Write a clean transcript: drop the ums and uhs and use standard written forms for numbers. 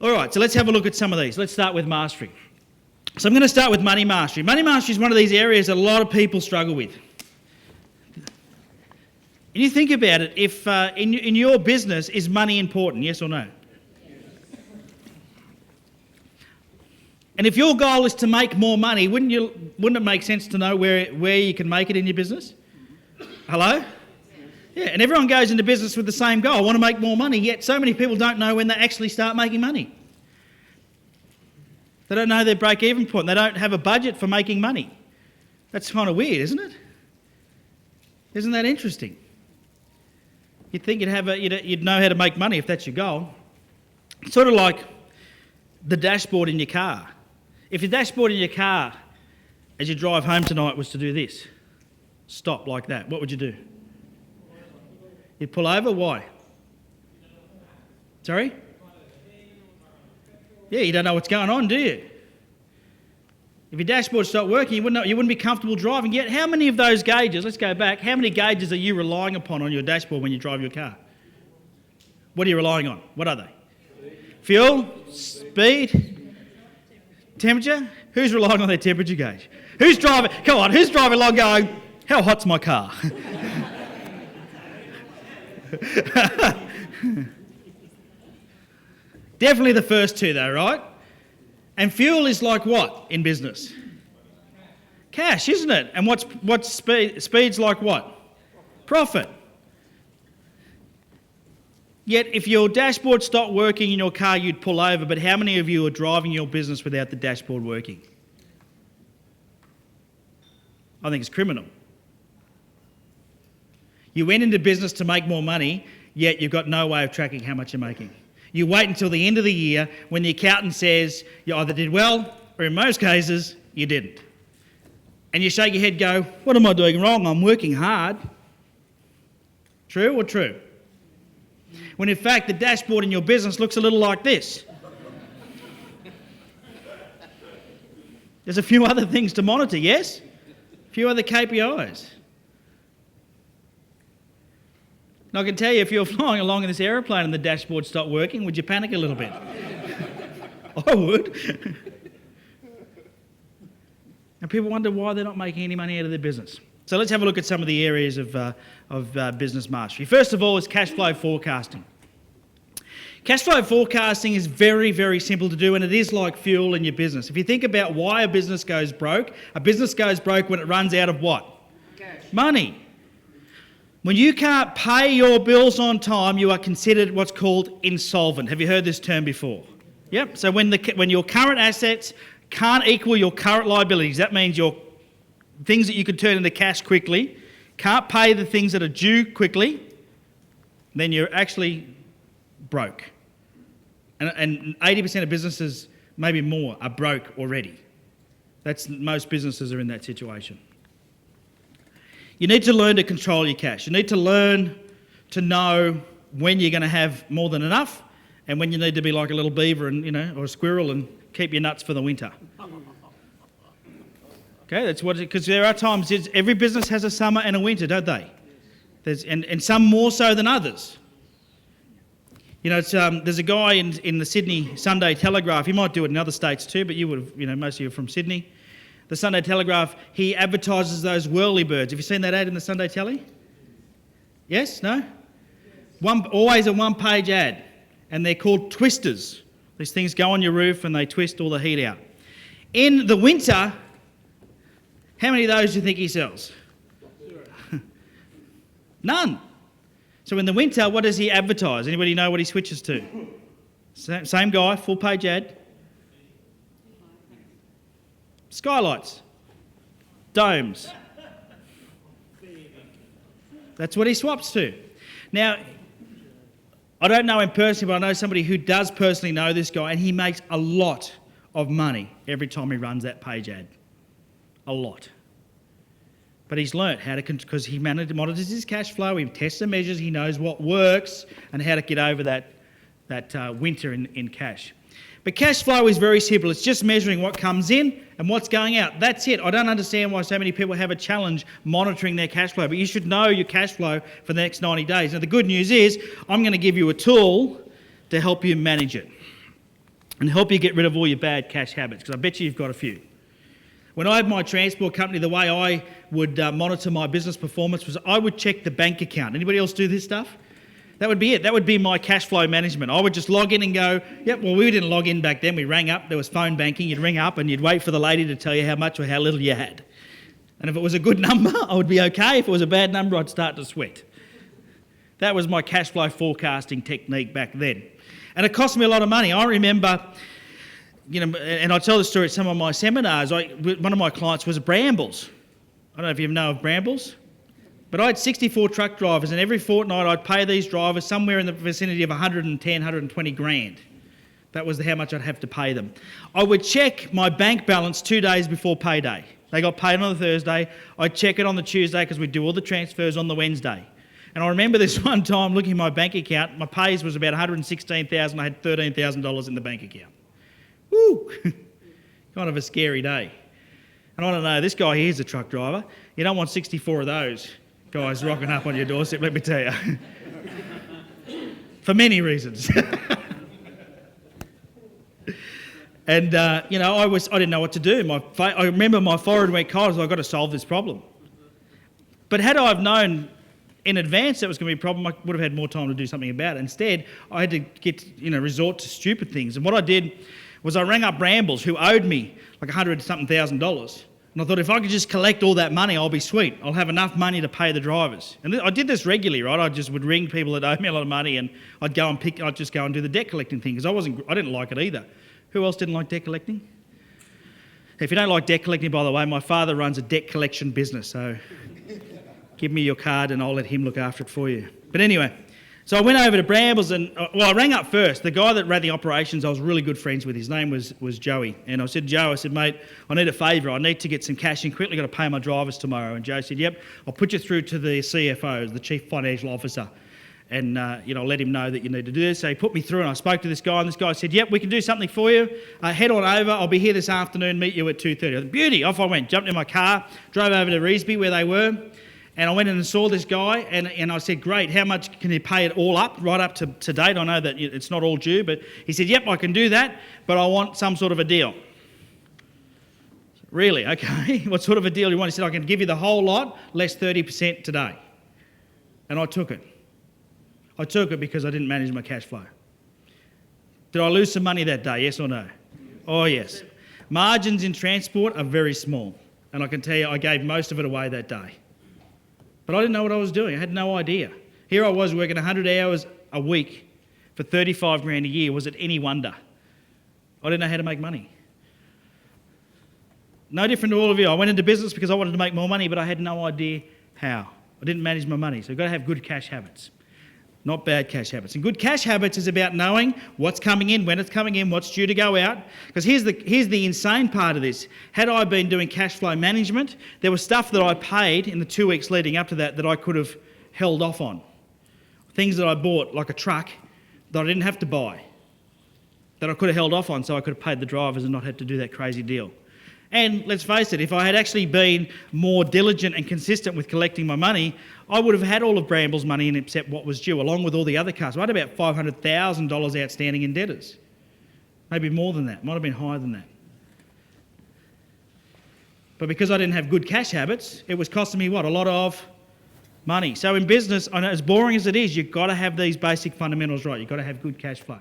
All right, so let's have a look at some of these. Let's start with mastery. So I'm going to start with money mastery. Money mastery is one of these areas that a lot of people struggle with. And you think about it, if in your business, is money important, yes or no? And if your goal is to make more money, wouldn't it make sense to know where you can make it in your business? Hello? Yeah, and everyone goes into business with the same goal. I want to make more money, yet so many people don't know when they actually start making money. They don't know their break-even point. They don't have a budget for making money. That's kind of weird, isn't it? Isn't that interesting? You'd think you'd know how to make money if that's your goal. It's sort of like the dashboard in your car. If your dashboard in your car as you drive home tonight was to do this, stop like that, what would you do? You'd pull over? Why? Sorry? Yeah, you don't know what's going on, do you? If your dashboard stopped working, you wouldn't be comfortable driving. Yet, how many of those gauges, let's go back, how many gauges are you relying upon on your dashboard when you drive your car? What are you relying on? What are they? Fuel, speed, temperature? Who's relying on their temperature gauge? Who's driving along going, how hot's my car? Definitely the first two though, right? And fuel is like what in business? Cash, isn't it? And what's speed? Speed's like what? Profit. Yet if your dashboard stopped working in your car, you'd pull over, but how many of you are driving your business without the dashboard working? I think it's criminal. You went into business to make more money, yet you've got no way of tracking how much you're making. You wait until the end of the year when the accountant says you either did well, or in most cases, you didn't. And you shake your head, go, what am I doing wrong? I'm working hard. True or true? When in fact, the dashboard in your business looks a little like this. There's a few other things to monitor, yes? A few other KPIs. And I can tell you, if you're flying along in this aeroplane and the dashboard stopped working, would you panic a little bit? I would. And people wonder why they're not making any money out of their business. So let's have a look at some of the areas of business mastery. First of all is cash flow forecasting. Cash flow forecasting is very, very simple to do, and it is like fuel in your business. If you think about why a business goes broke when it runs out of what? Cash. Money. When you can't pay your bills on time, you are considered what's called insolvent. Have you heard this term before? Yep. So when your current assets can't equal your current liabilities, that means your things that you could turn into cash quickly, can't pay the things that are due quickly, then you're actually broke. And 80% of businesses, maybe more, are broke already. Most businesses are in that situation. You need to learn to control your cash. You need to learn to know when you're going to have more than enough and when you need to be like a little beaver or a squirrel and keep your nuts for the winter. Okay, that's what, because there are times, every business has a summer and a winter, don't they? And some more so than others. There's a guy in the Sydney Sunday Telegraph, he might do it in other states too, but you would have, most of you are from Sydney. The Sunday Telegraph, he advertises those whirlybirds. Have you seen that ad in the Sunday Telly? Yes? No? Always a one-page ad, and they're called twisters. These things go on your roof and they twist all the heat out. In the winter, how many of those do you think he sells? None. So in the winter, what does he advertise? Anybody know what he switches to? Same guy, full-page ad. Skylights. Domes. That's what he swaps to. Now, I don't know him personally, but I know somebody who does personally know this guy, and he makes a lot of money every time he runs that page ad. A lot. But he's learnt how to, because he monitors his cash flow, he tests and measures, he knows what works and how to get over that winter in cash. But cash flow is very simple. It's just measuring what comes in and what's going out. That's it. I don't understand why so many people have a challenge monitoring their cash flow, but you should know your cash flow for the next 90 days. Now, the good news is I'm going to give you a tool to help you manage it. and help you get rid of all your bad cash habits, because I bet you've got a few. When I had my transport company, the way I would monitor my business performance was I would check the bank account. Anybody else do this stuff? That would be it. That would be my cash flow management. I would just log in and go, yep, well, we didn't log in back then. We rang up. There was phone banking. You'd ring up and you'd wait for the lady to tell you how much or how little you had. And if it was a good number, I would be okay. If it was a bad number, I'd start to sweat. That was my cash flow forecasting technique back then. And it cost me a lot of money. I remember, and I tell the story at some of my seminars, one of my clients was Brambles. I don't know if you know of Brambles. But I had 64 truck drivers, and every fortnight I'd pay these drivers somewhere in the vicinity of 110, 120 grand. That was how much I'd have to pay them. I would check my bank balance 2 days before payday. They got paid on the Thursday. I'd check it on the Tuesday because we'd do all the transfers on the Wednesday. And I remember this one time looking at my bank account, my pays was about $116,000. I had $13,000 in the bank account. Woo! Kind of a scary day. And I don't know, this guy here's a truck driver. You don't want 64 of those guys rocking up on your doorstep, let me tell you. For many reasons. And, I didn't know what to do. I remember my forehead went cold, so I've got to solve this problem. But had I have known in advance that was going to be a problem, I would have had more time to do something about it. Instead, I had to resort to stupid things. And what I did was I rang up Brambles, who owed me like $100,000. And I thought, if I could just collect all that money, I'll be sweet. I'll have enough money to pay the drivers. And I did this regularly, right? I just would ring people that owed me a lot of money, and I'd just go and do the debt collecting thing, because I didn't like it either. Who else didn't like debt collecting? If you don't like debt collecting, by the way, my father runs a debt collection business, so give me your card and I'll let him look after it for you. But anyway, so I went over to Brambles and, I rang up first. The guy that ran the operations, I was really good friends with. His name was Joey. And I said, Joe, mate, I need a favour. I need to get some cash in quickly. Got to pay my drivers tomorrow. And Joe said, yep, I'll put you through to the CFO, the Chief Financial Officer. And, let him know that you need to do this. So he put me through, and I spoke to this guy, and this guy said, yep, we can do something for you. Head on over. I'll be here this afternoon, meet you at 2:30. I said, beauty. Off I went, jumped in my car, drove over to Revesby where they were. And I went in and saw this guy, and I said, great, how much can you pay it all up, right up to date? I know that it's not all due, but he said, yep, I can do that, but I want some sort of a deal. Really? Okay. What sort of a deal do you want? He said, I can give you the whole lot, less 30% today. And I took it. I took it because I didn't manage my cash flow. Did I lose some money that day, yes or no? Oh, yes. Margins in transport are very small, and I can tell you I gave most of it away that day. But I didn't know what I was doing. I had no idea. Here I was working 100 hours a week for 35 grand a year. Was it any wonder? I didn't know how to make money. No different to all of you. I went into business because I wanted to make more money, but I had no idea how. I didn't manage my money. So you've got to have good cash habits, not bad cash habits. And good cash habits is about knowing what's coming in, when it's coming in, what's due to go out. Because here's the insane part of this. Had I been doing cash flow management, there was stuff that I paid in the 2 weeks leading up to that I could have held off on. Things that I bought, like a truck, that I didn't have to buy, that I could have held off on so I could have paid the drivers and not had to do that crazy deal. And let's face it, if I had actually been more diligent and consistent with collecting my money, I would have had all of Brambles' money in except what was due, along with all the other cars. I had about $500,000 outstanding in debtors. Maybe more than that. Might have been higher than that. But because I didn't have good cash habits, it was costing me what? A lot of money. So in business, I know as boring as it is, you've got to have these basic fundamentals right. You've got to have good cash flow.